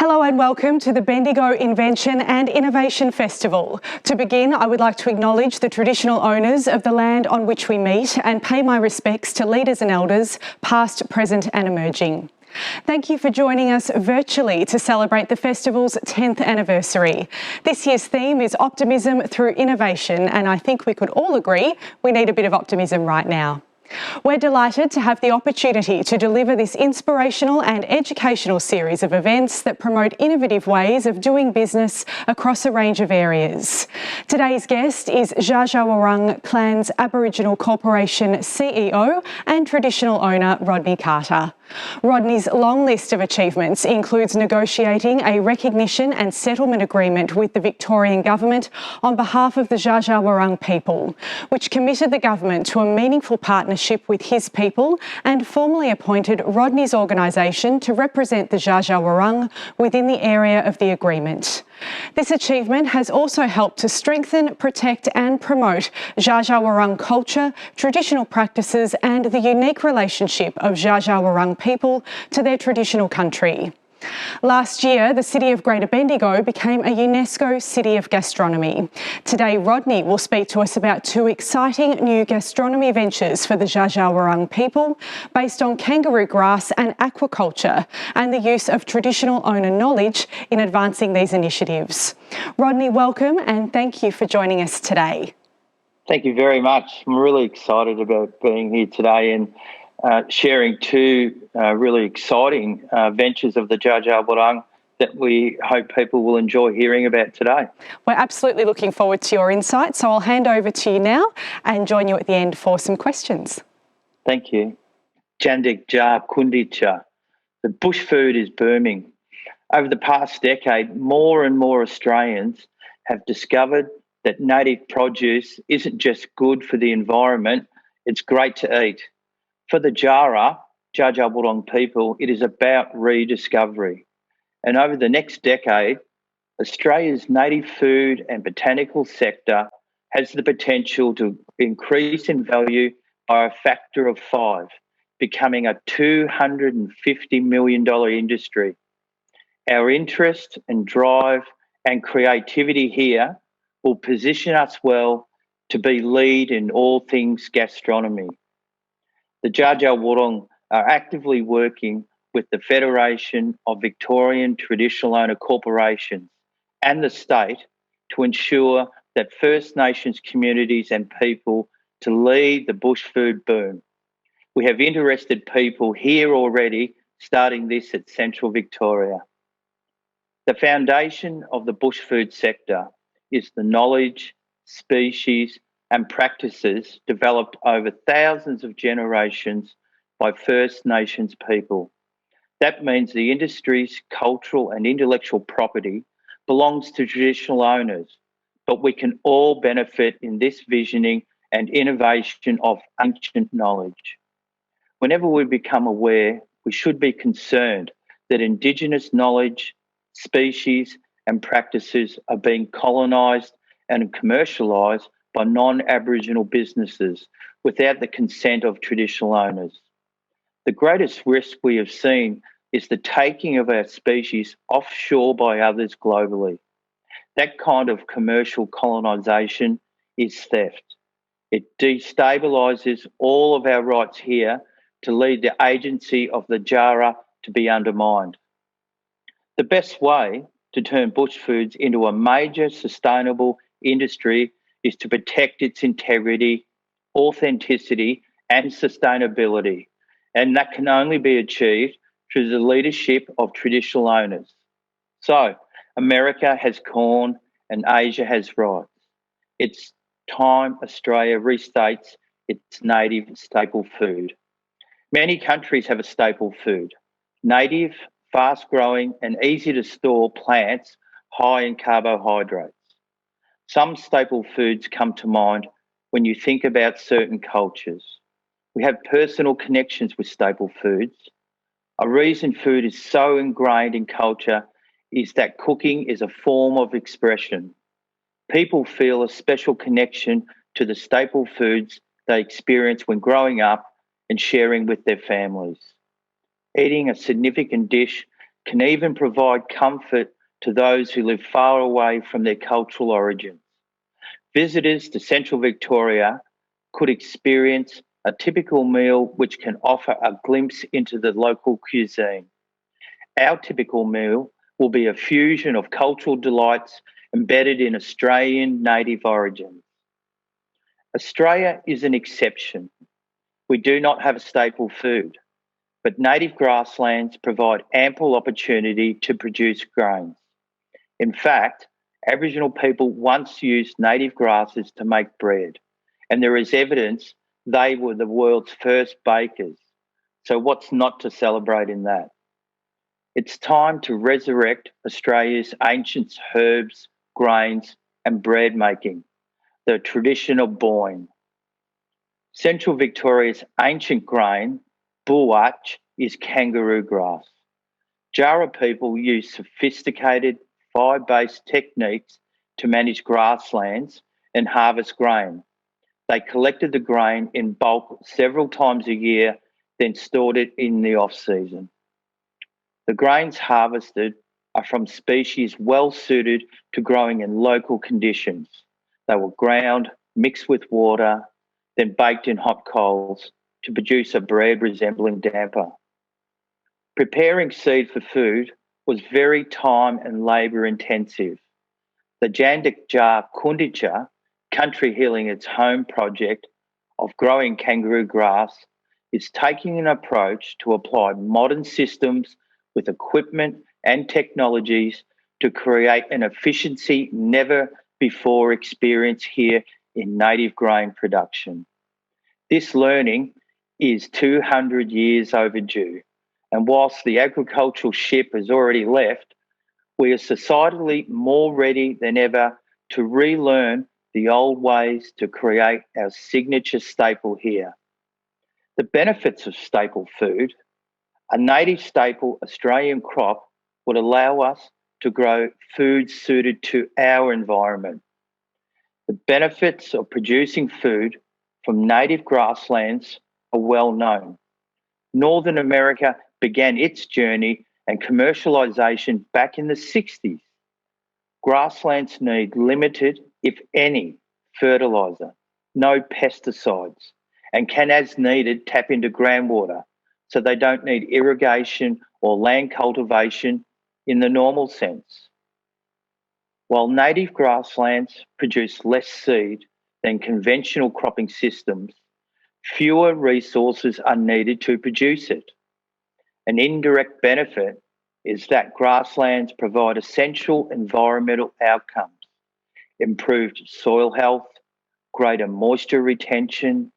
Hello and welcome to the Bendigo Invention and Innovation Festival. To begin, I would like to acknowledge the traditional owners of the land on which we meet and pay my respects to leaders and elders, past, present and emerging. Thank you for joining us virtually to celebrate the festival's 10th anniversary. This year's theme is optimism through innovation, and I think we could all agree we need a bit of optimism right now. We're delighted to have the opportunity to deliver this inspirational and educational series of events that promote innovative ways of doing business across a range of areas. Today's guest is Dja Dja Wurrung Clan's Aboriginal Corporation CEO and traditional owner Rodney Carter. Rodney's long list of achievements includes negotiating a recognition and settlement agreement with the Victorian Government on behalf of the Dja Dja Wurrung people, which committed the government to a meaningful partnership with his people and formally appointed Rodney's organisation to represent the Dja Dja Wurrung within the area of the agreement. This achievement has also helped to strengthen, protect and promote Dja Dja Wurrung culture, traditional practices and the unique relationship of Dja Dja Wurrung people to their traditional country. Last year, the city of Greater Bendigo became a UNESCO City of Gastronomy. Today, Rodney will speak to us about two exciting new gastronomy ventures for the Dja Dja Wurrung people based on kangaroo grass and aquaculture and the use of traditional owner knowledge in advancing these initiatives. Rodney, welcome and thank you for joining us today. Thank you very much. I'm really excited about being here today and sharing two really exciting ventures of the Dja Dja Wurrung that we hope people will enjoy hearing about today. We're absolutely looking forward to your insights, so I'll hand over to you now and join you at the end for some questions. Thank you. Dja Dja, the bush food is booming. Over the past decade, more and more Australians have discovered that native produce isn't just good for the environment, it's great to eat. For the Dja Dja Wurrung people, it is about rediscovery. And over the next decade, Australia's native food and botanical sector has the potential to increase in value by a factor of 5, becoming a $250 million industry. Our interest and drive and creativity here will position us well to be lead in all things gastronomy. The Dja Dja Wurrung are actively working with the Federation of Victorian Traditional Owner Corporations and the state to ensure that First Nations communities and people to lead the bush food boom. We have interested people here already, starting this at Central Victoria. The foundation of the bush food sector is the knowledge, species, and practices developed over thousands of generations by First Nations people. That means the industry's cultural and intellectual property belongs to traditional owners, but we can all benefit in this visioning and innovation of ancient knowledge. Whenever we become aware, we should be concerned that Indigenous knowledge, species, and practices are being colonised and commercialised by non-Aboriginal businesses without the consent of traditional owners. The greatest risk we have seen is the taking of our species offshore by others globally. That kind of commercial colonisation is theft. It destabilises all of our rights here to lead the agency of the Dja to be undermined. The best way to turn bush foods into a major sustainable industry is to protect its integrity, authenticity and sustainability. And that can only be achieved through the leadership of traditional owners. So, America has corn and Asia has rice. It's time Australia restates its native staple food. Many countries have a staple food, native, fast-growing and easy to store plants high in carbohydrates. Some staple foods come to mind when you think about certain cultures. We have personal connections with staple foods. A reason food is so ingrained in culture is that cooking is a form of expression. People feel a special connection to the staple foods they experience when growing up and sharing with their families. Eating a significant dish can even provide comfort to those who live far away from their cultural origins. Visitors to Central Victoria could experience a typical meal which can offer a glimpse into the local cuisine. Our typical meal will be a fusion of cultural delights embedded in Australian native origins. Australia is an exception. We do not have a staple food, but native grasslands provide ample opportunity to produce grains. In fact, Aboriginal people once used native grasses to make bread, and there is evidence they were the world's first bakers. So what's not to celebrate in that? It's time to resurrect Australia's ancient herbs, grains, and bread making, the traditional boyne. Central Victoria's ancient grain, Buwatj, is kangaroo grass. Djara people use sophisticated fire-based techniques to manage grasslands and harvest grain. They collected the grain in bulk several times a year, then stored it in the off-season. The grains harvested are from species well suited to growing in local conditions. They were ground, mixed with water, then baked in hot coals to produce a bread resembling damper. Preparing seed for food was very time and labour intensive. The Dja Dja Country Country Healing Its Home project of growing kangaroo grass is taking an approach to apply modern systems with equipment and technologies to create an efficiency never before experienced here in native grain production. This learning is 200 years overdue, and whilst the agricultural ship has already left, we are societally more ready than ever to relearn the old ways to create our signature staple here. The benefits of staple food: a native staple Australian crop would allow us to grow food suited to our environment. The benefits of producing food from native grasslands are well known. Northern America began its journey and commercialisation back in the 60s. Grasslands need limited, if any, fertiliser, no pesticides, and can, as needed, tap into groundwater, so they don't need irrigation or land cultivation in the normal sense. While native grasslands produce less seed than conventional cropping systems, fewer resources are needed to produce it. An indirect benefit is that grasslands provide essential environmental outcomes: improved soil health, greater moisture retention,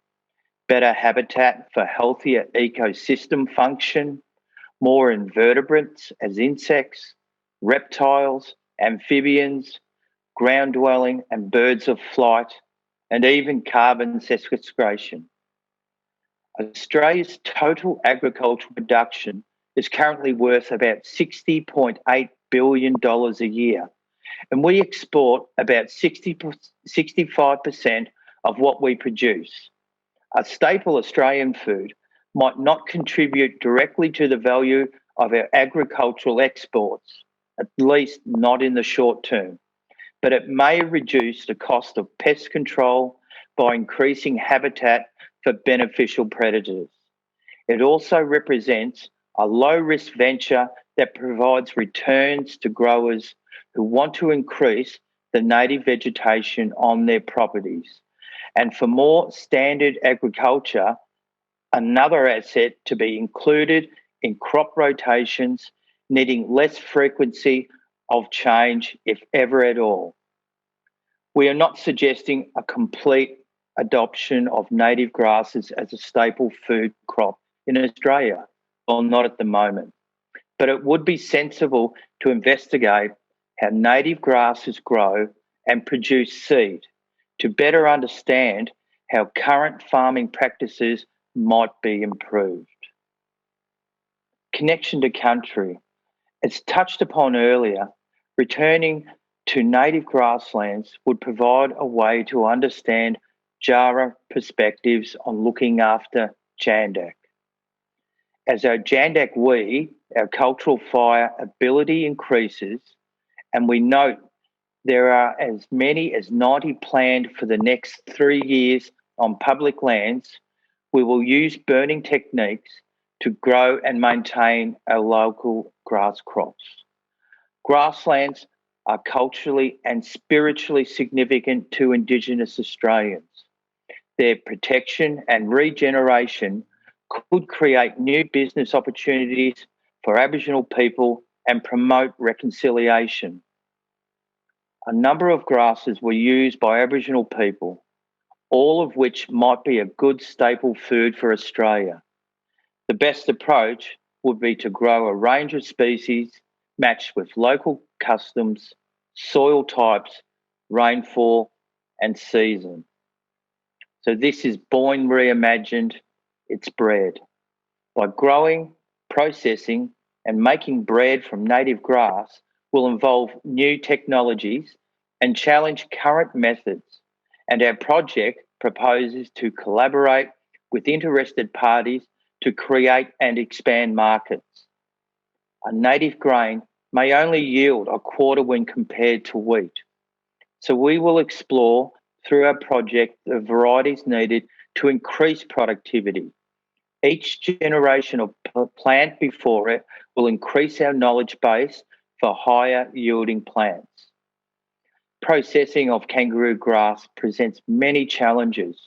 better habitat for healthier ecosystem function, more invertebrates as insects, reptiles, amphibians, ground-dwelling and birds of flight, and even carbon sequestration. Australia's total agricultural production is currently worth about $60.8 billion a year, and we export about 65% of what we produce. A staple Australian food might not contribute directly to the value of our agricultural exports, at least not in the short term, but it may reduce the cost of pest control by increasing habitat for beneficial predators. It also represents a low-risk venture that provides returns to growers who want to increase the native vegetation on their properties. And for more standard agriculture, another asset to be included in crop rotations, needing less frequency of change, if ever at all. We are not suggesting a complete adoption of native grasses as a staple food crop in Australia, well, not at the moment. But it would be sensible to investigate how native grasses grow and produce seed to better understand how current farming practices might be improved. Connection to country. As touched upon earlier, returning to native grasslands would provide a way to understand Djara perspectives on looking after Djandak. As our Djandak we our cultural fire ability increases, and we note there are as many as 90 planned for the next 3 years on public lands, we will use burning techniques to grow and maintain our local grass crops. Grasslands are culturally and spiritually significant to Indigenous Australians. Their protection and regeneration could create new business opportunities for Aboriginal people and promote reconciliation. A number of grasses were used by Aboriginal people, all of which might be a good staple food for Australia. The best approach would be to grow a range of species matched with local customs, soil types, rainfall, and season. So this is born reimagined, it's bread. By growing, processing, and making bread from native grass will involve new technologies and challenge current methods. And our project proposes to collaborate with interested parties to create and expand markets. A native grain may only yield a quarter when compared to wheat. So we will explore through our project the varieties needed to increase productivity. Each generation of plant before it will increase our knowledge base for higher yielding plants. Processing of kangaroo grass presents many challenges.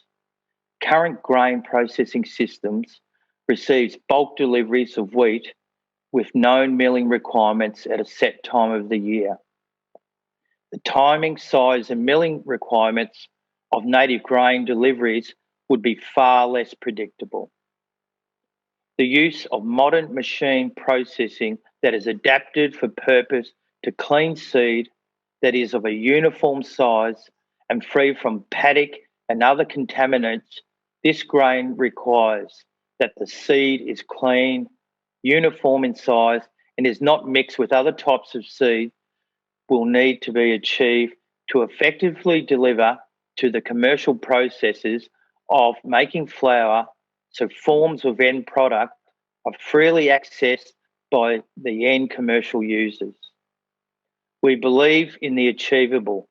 Current grain processing systems receives bulk deliveries of wheat with known milling requirements at a set time of the year. The timing, size and milling requirements of native grain deliveries would be far less predictable. The use of modern machine processing that is adapted for purpose to clean seed that is of a uniform size and free from paddock and other contaminants, this grain requires that the seed is clean, uniform in size, and is not mixed with other types of seed will need to be achieved to effectively deliver to the commercial processes of making flour, so forms of end product are freely accessed by the end commercial users. We believe in the achievable,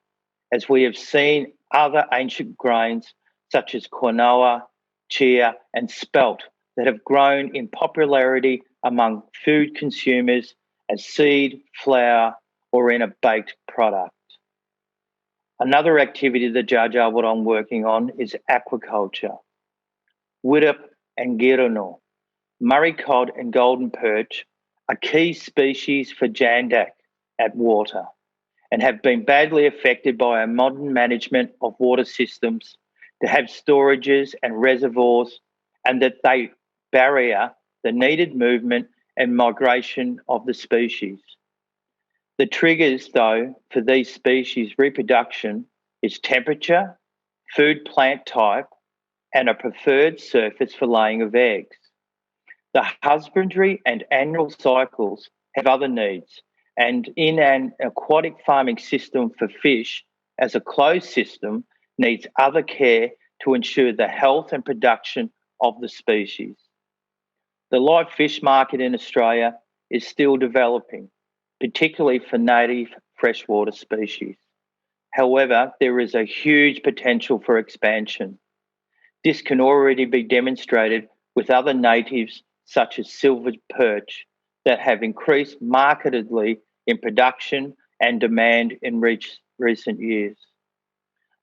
as we have seen other ancient grains such as quinoa, chia and spelt that have grown in popularity among food consumers as seed, flour or in a baked product. Another activity that Dja Dja Wurrung I'm working on is aquaculture. Wirrap and Giranul, Murray cod and golden perch are key species for Jandak at water and have been badly affected by our modern management of water systems to have storages and reservoirs, and that they barrier the needed movement and migration of the species. The triggers, though, for these species reproduction is temperature, food plant type, and a preferred surface for laying of eggs. The husbandry and annual cycles have other needs, and in an aquatic farming system for fish, as a closed system, needs other care to ensure the health and production of the species. The live fish market in Australia is still developing, particularly for native freshwater species. However, there is a huge potential for expansion. This can already be demonstrated with other natives such as silver perch that have increased markedly in production and demand in recent years.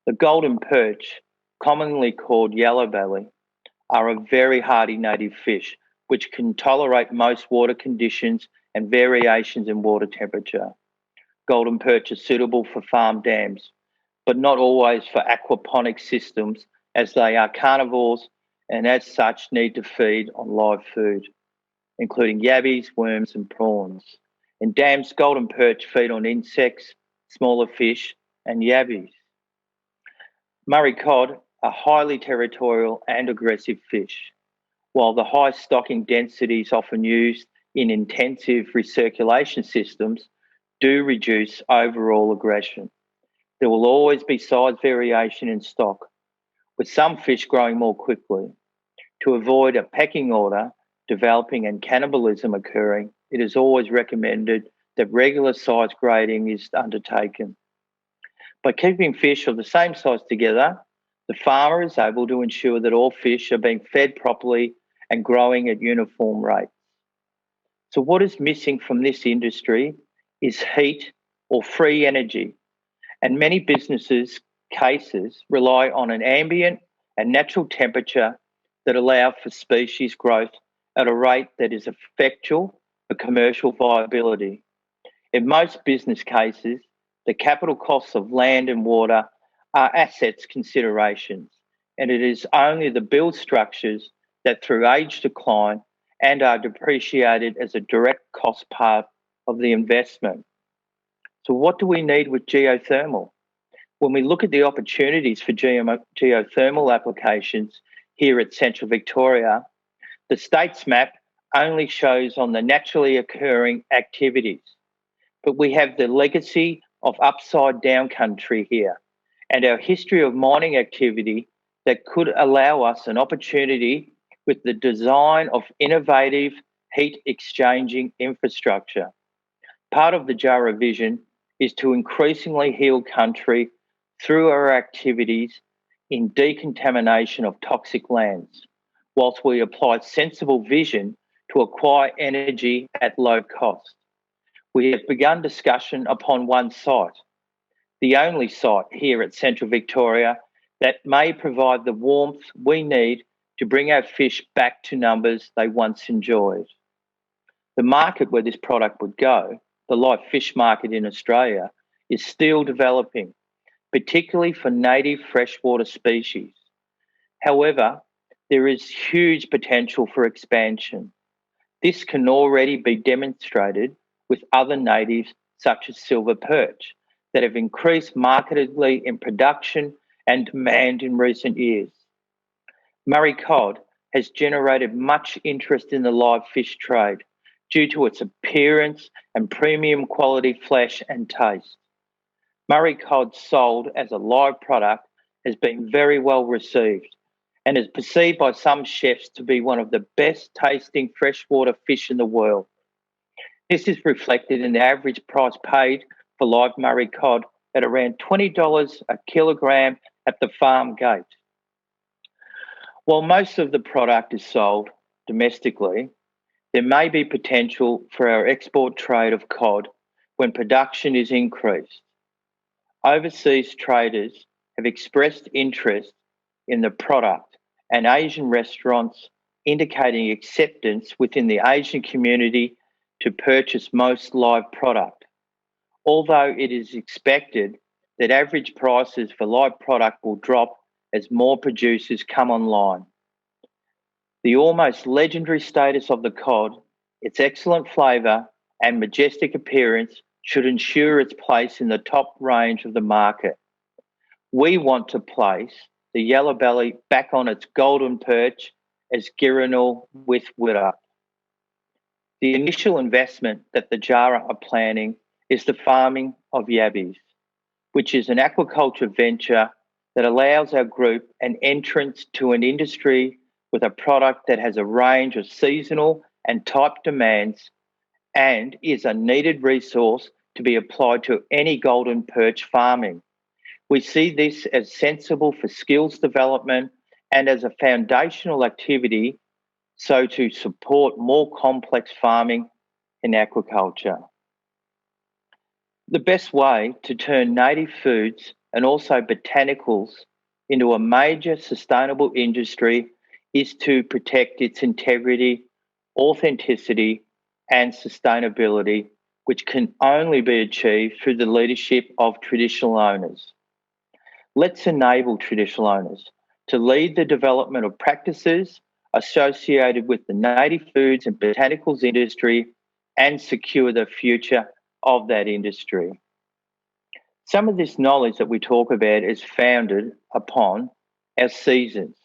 The golden perch, commonly called yellow belly, are a very hardy native fish which can tolerate most water conditions and variations in water temperature. Golden perch are suitable for farm dams, but not always for aquaponic systems, as they are carnivores and as such need to feed on live food, including yabbies, worms and prawns. In dams, golden perch feed on insects, smaller fish and yabbies. Murray cod are highly territorial and aggressive fish. While the high stocking densities often used in intensive recirculation systems do reduce overall aggression, there will always be size variation in stock, with some fish growing more quickly. To avoid a pecking order, developing and cannibalism occurring, it is always recommended that regular size grading is undertaken. By keeping fish of the same size together, the farmer is able to ensure that all fish are being fed properly and growing at uniform rates. So what is missing from this industry is heat or free energy, and many businesses' cases rely on an ambient and natural temperature that allow for species growth at a rate that is effectual for commercial viability. In most business cases, the capital costs of land and water are assets considerations, and it is only the build structures that through age decline and are depreciated as a direct cost part of the investment. So what do we need with geothermal? When we look at the opportunities for geothermal applications here at Central Victoria, the state's map only shows on the naturally occurring activities, but we have the legacy of upside down country here and our history of mining activity that could allow us an opportunity with the design of innovative heat exchanging infrastructure. Part of the Jara vision is to increasingly heal country through our activities in decontamination of toxic lands, whilst we apply sensible vision to acquire energy at low cost. We have begun discussion upon one site, the only site here at Central Victoria that may provide the warmth we need to bring our fish back to numbers they once enjoyed. The market where this product would go, the live fish market in Australia, is still developing, particularly for native freshwater species. However, there is huge potential for expansion. This can already be demonstrated with other natives such as silver perch that have increased markedly in production and demand in recent years. Murray cod has generated much interest in the live fish trade due to its appearance and premium quality flesh and taste. Murray cod sold as a live product has been very well received and is perceived by some chefs to be one of the best tasting freshwater fish in the world. This is reflected in the average price paid for live Murray cod at around $20 a kilogram at the farm gate. While most of the product is sold domestically, there may be potential for our export trade of cod when production is increased. Overseas traders have expressed interest in the product, and Asian restaurants indicating acceptance within the Asian community to purchase most live product. Although it is expected that average prices for live product will drop as more producers come online. The almost legendary status of the cod, its excellent flavour and majestic appearance should ensure its place in the top range of the market. We want to place the yellow belly back on its golden perch as Giranul with Wirrap. The initial investment that the Jara are planning is the farming of yabbies, which is an aquaculture venture that allows our group an entrance to an industry with a product that has a range of seasonal and type demands and is a needed resource to be applied to any golden perch farming. We see this as sensible for skills development and as a foundational activity, so to support more complex farming in aquaculture. The best way to turn native foods and also botanicals into a major sustainable industry is to protect its integrity, authenticity, and sustainability, which can only be achieved through the leadership of traditional owners. Let's enable traditional owners to lead the development of practices associated with the native foods and botanicals industry and secure the future of that industry. Some of this knowledge that we talk about is founded upon our seasons,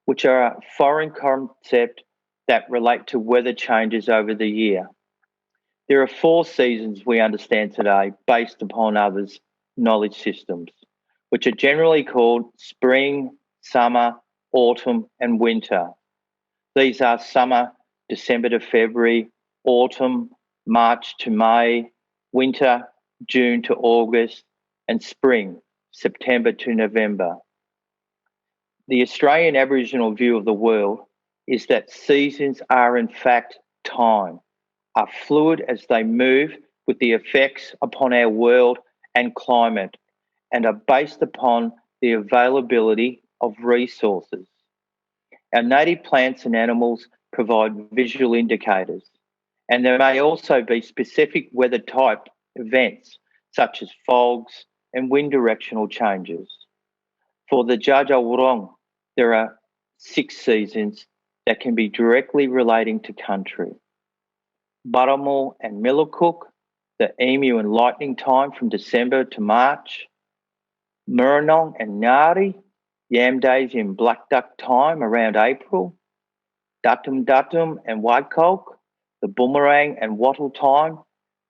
which are a foreign concept that relate to weather changes over the year. There are 4 seasons we understand today based upon others' knowledge systems, which are generally called spring, summer, autumn, and winter. These are summer December to February, autumn, March to May, winter, June to August, and spring, September to November. The Australian Aboriginal view of the world is that seasons are in fact time, are fluid as they move with the effects upon our world and climate, and are based upon the availability of resources. Our native plants and animals provide visual indicators, and there may also be specific weather type events such as fogs and wind directional changes. For the Dja Dja Wurrung, there are 6 seasons that can be directly relating to country. Baramal and Murrup, the emu and lightning time from December to March. Murrup and Ngari, yam days in black duck time around April. Datum and Wadkolk, the boomerang and wattle time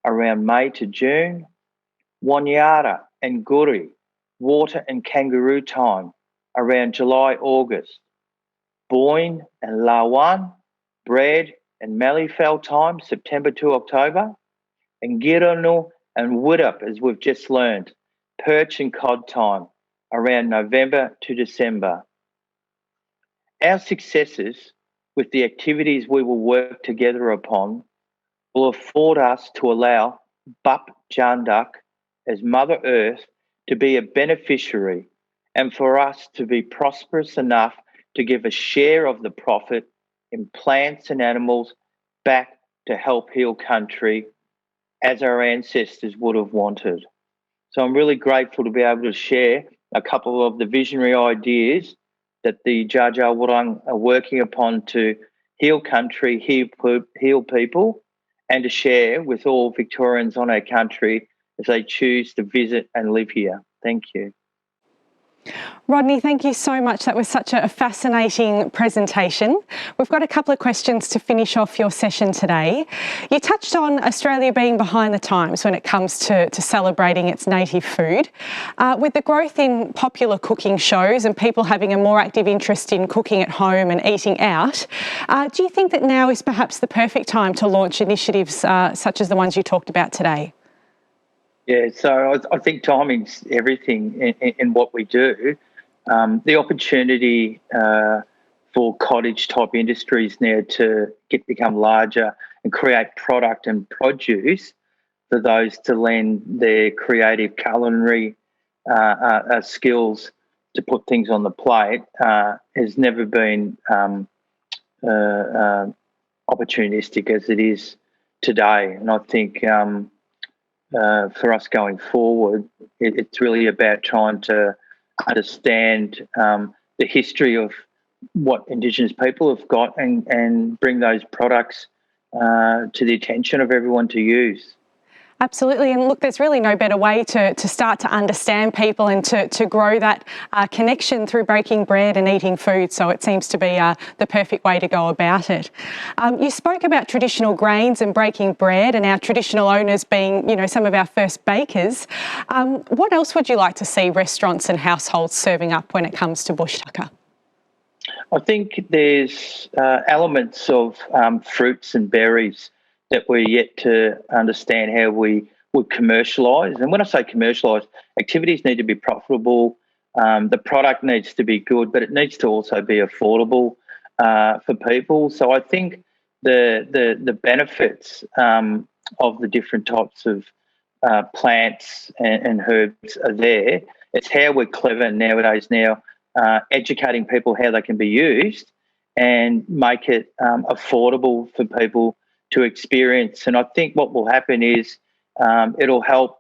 around May to June. Wanyara and Guri, water and kangaroo time around July, August. Boyne and Lawan, bread and Malifel time, September to October. And Giranul and Wirrap, as we've just learned, perch and cod time around November to December. Our successes with the activities we will work together upon will afford us to allow Bup Jandak as Mother Earth to be a beneficiary and for us to be prosperous enough to give a share of the profit in plants and animals back to help heal country as our ancestors would have wanted. So I'm really grateful to be able to share a couple of the visionary ideas that the Dja Dja Wurrung are working upon to heal country, heal people, and to share with all Victorians on our country as they choose to visit and live here. Thank you. Rodney, thank you so much. That was such a fascinating presentation. We've got a couple of questions to finish off your session today. You touched on Australia being behind the times when it comes to celebrating its native food. With the growth in popular cooking shows and people having a more active interest in cooking at home and eating out, do you think that now is perhaps the perfect time to launch initiatives such as the ones you talked about today? Yeah, so I think timing's everything in what we do. The opportunity for cottage-type industries now to become larger and create product and produce for those to lend their creative culinary skills to put things on the plate has never been opportunistic as it is today. And I think for us going forward, it's really about trying to understand the history of what Indigenous people have got and bring those products to the attention of everyone to use. Absolutely, and look, there's really no better way to start to understand people and to grow that connection through breaking bread and eating food, so it seems to be the perfect way to go about it. You spoke about traditional grains and breaking bread and our traditional owners being, you know, some of our first bakers. What else would you like to see restaurants and households serving up when it comes to Bushtucker? I think there's elements of fruits and berries that we're yet to understand how we would commercialise. And when I say commercialise, activities need to be profitable, the product needs to be good, but it needs to also be affordable for people. So I think the benefits of the different types of plants and herbs are there. It's how we're clever nowadays educating people how they can be used and make it affordable for people to experience. And I think what will happen is it'll help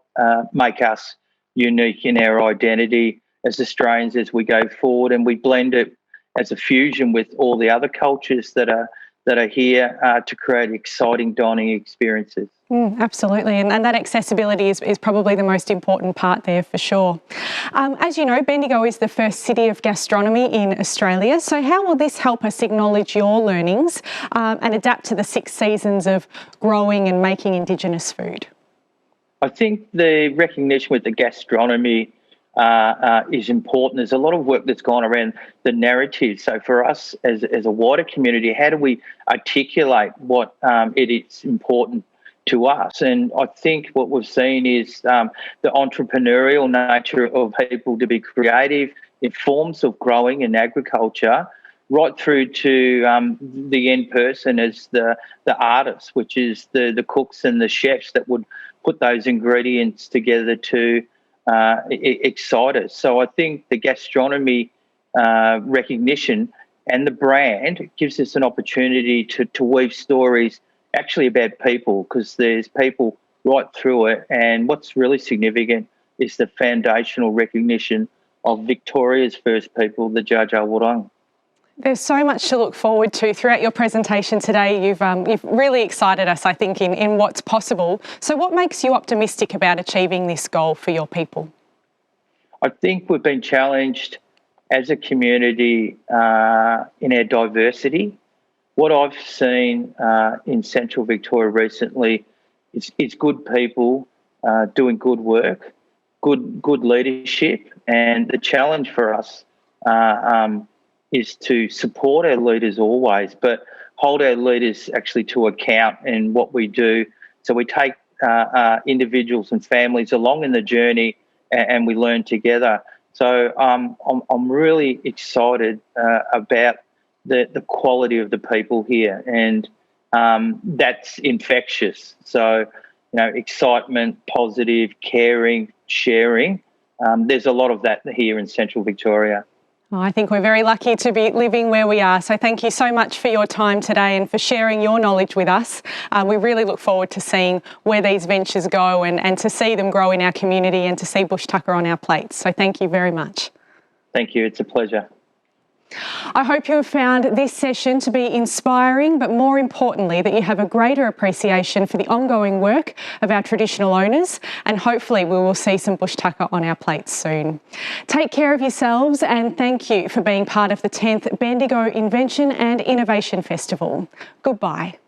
make us unique in our identity as Australians as we go forward, and we blend it as a fusion with all the other cultures that are here to create exciting dining experiences. Absolutely, and that accessibility is probably the most important part there for sure. As you know, Bendigo is the first city of gastronomy in Australia, so how will this help us acknowledge your learnings and adapt to the 6 seasons of growing and making Indigenous food? I think the recognition with the gastronomy is important. There's a lot of work that's gone around the narrative. So for us as a wider community, how do we articulate what it is important to us? And I think what we've seen is the entrepreneurial nature of people to be creative in forms of growing and agriculture, right through to the end person as the artist, which is the cooks and the chefs that would put those ingredients together to excite us. So I think the gastronomy recognition and the brand gives us an opportunity to weave stories actually about people, because there's people right through it. And what's really significant is the foundational recognition of Victoria's first people, the Dja Dja Wurrung. There's so much to look forward to throughout your presentation today. You've really excited us, I think, in what's possible. So what makes you optimistic about achieving this goal for your people? I think we've been challenged as a community in our diversity. What I've seen in Central Victoria recently is good people doing good work, good leadership, and the challenge for us is to support our leaders always, but hold our leaders actually to account in what we do. So we take individuals and families along in the journey, and we learn together. So I'm really excited about the quality of the people here, and that's infectious. So, excitement, positive, caring, sharing. There's a lot of that here in Central Victoria. Oh, I think we're very lucky to be living where we are. So thank you so much for your time today and for sharing your knowledge with us. We really look forward to seeing where these ventures go and to see them grow in our community and to see Bushtucker on our plates. So thank you very much. Thank you. It's a pleasure. I hope you have found this session to be inspiring, but more importantly, that you have a greater appreciation for the ongoing work of our traditional owners, and hopefully we will see some Bushtucker on our plates soon. Take care of yourselves, and thank you for being part of the 10th Bendigo Invention and Innovation Festival. Goodbye.